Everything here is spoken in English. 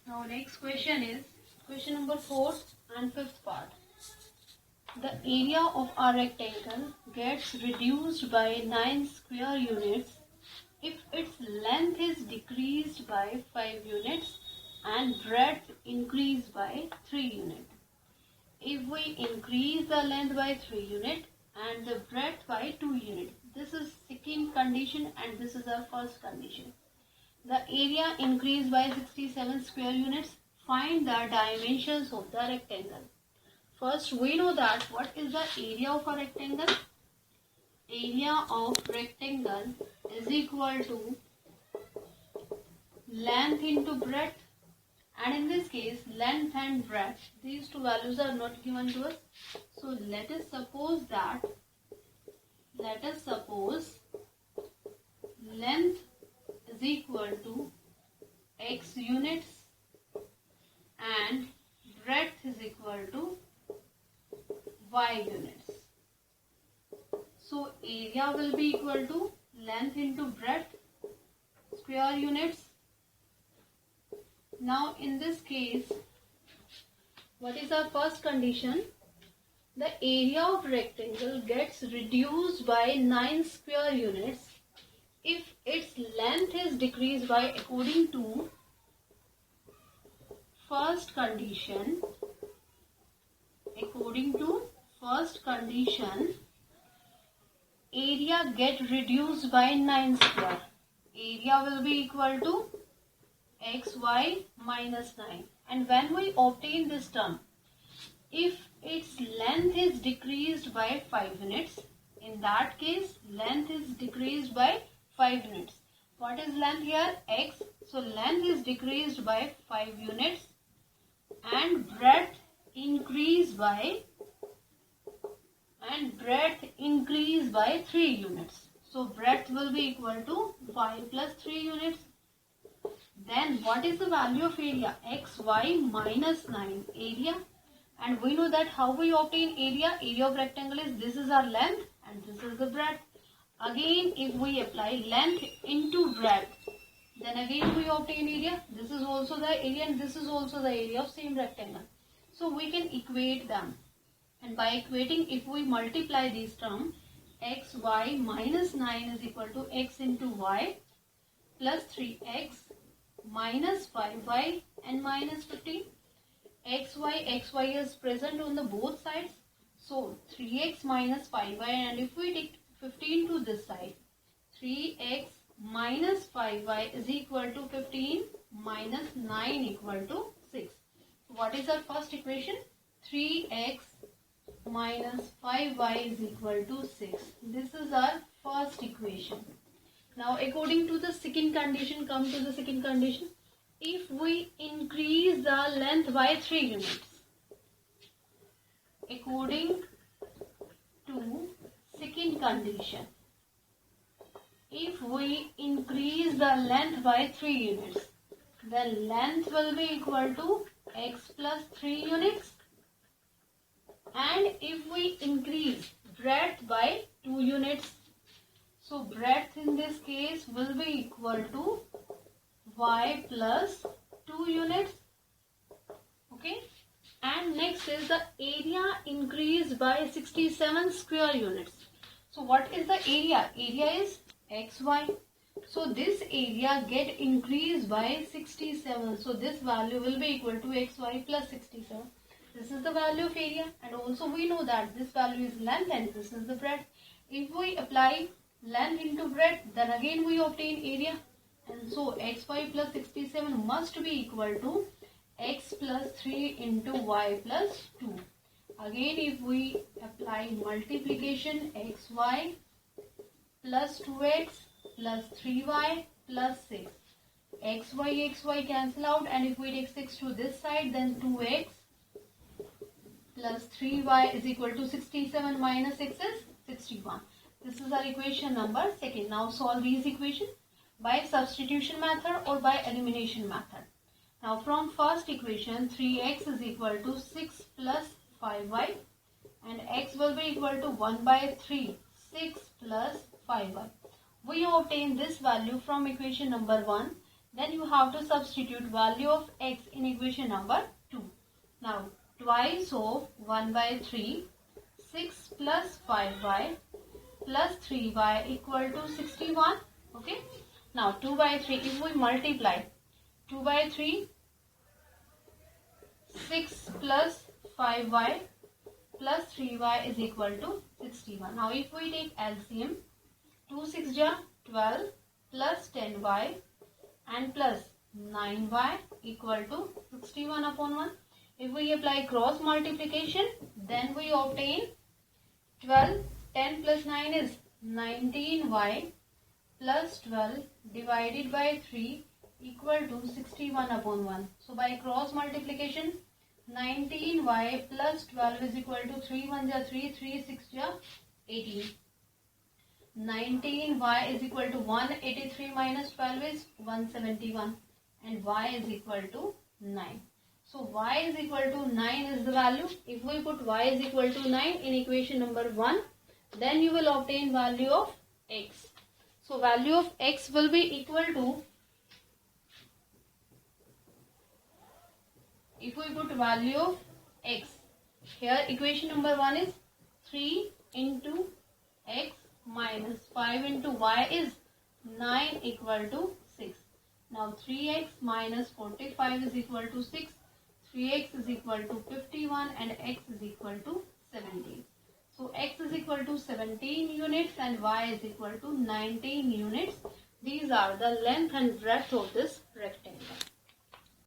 Now next question is question number 4 and 5th part. The area of a rectangle gets reduced by 9 square units if its length is decreased by 5 units and breadth increased by 3 units. If we increase the length by 3 units and the breadth by 2 units, this is second condition and this is our first condition. The area increased by 67 square units. Find the dimensions of the rectangle. First, we know that what is the area of a rectangle? Area of rectangle is equal to length into breadth, and in this case length and breadth, these two values are not given to us. So let us suppose length is equal to x units and breadth is equal to y units. So area will be equal to length into breadth square units. Now in this case, what is our first condition? The area of rectangle gets reduced by 9 square units if its length is decreased by, according to first condition, area get reduced by 9 square. Area will be equal to xy minus 9. And when we obtain this term, if its length is decreased by 5 units, in that case length is decreased by 5 units. What is length here? X. So length is decreased by 5 units and breadth increased by 3 units. So breadth will be equal to y plus 3 units. Then what is the value of area? xy minus 9 area. And we know that how we obtain area. Area of rectangle is, this is our length and this is the breadth. Again, if we apply length into breadth, then again we obtain area. This is also the area and this is also the area of same rectangle. So we can equate them. And by equating, if we multiply these terms, xy minus 9 is equal to x into y plus 3x minus 5y and minus 15. xy is present on the both sides. So 3x minus 5y, and if we take 15 to this side, 3x minus 5y is equal to 15 minus 9 equal to 6. What is our first equation? 3x minus 5y is equal to 6. This is our first equation. Now according to the second condition, come to the second condition. If we increase the length by 3 units, according to second condition, if we increase the length by 3 units, then length will be equal to x plus 3 units. And if we increase breadth by 2 units, so breadth in this case will be equal to y plus 2 units. Okay. And next is the area increased by 67 square units. So what is the area? Area is xy. So this area get increased by 67. So this value will be equal to xy plus 67. This is the value of area, and also we know that this value is length and this is the breadth. If we apply length into breadth, then again we obtain area. And so xy plus 67 must be equal to x plus 3 into y plus 2. Again, if we apply multiplication, xy plus 2x plus 3y plus 6. xy cancel out, and if we take 6 to this side, then 2x plus 3y is equal to 67 minus 6 is 61. This is our equation number 2. Now solve these equations by substitution method or by elimination method. Now from first equation, 3x is equal to 6 plus 5y, and x will be equal to 1 by 3, 6 plus 5y. We obtain this value from equation number 1. Then you have to substitute value of x in equation number 2. Now twice of 1 by 3, 6 plus 5y plus 3y equal to 61. Okay. Now 2 by 3, if we multiply 2 by 3, 6 plus 5y plus 3y is equal to 61. Now if we take LCM, 2 6 ja 12 plus 10y and plus 9y equal to 61 upon 1. If we apply cross multiplication, then we obtain 12, 10 plus 9 is 19y plus 12 divided by 3 equal to 61 upon 1. So by cross multiplication, 19y plus 12 is equal to 3 1 ja 3, 3 6 ja 18. 19y is equal to 183 minus 12 is 171 and y is equal to 9. So y is equal to 9 is the value. If we put y is equal to 9 in equation number 1, then you will obtain value of x. So value of x will be equal to, if we put value of x, here equation number 1 is 3 into x minus 5 into y is 9 equal to 6. Now 3x minus 45 is equal to 6. 3x is equal to 51 and x is equal to 17. So x is equal to 17 units and y is equal to 19 units. These are the length and breadth of this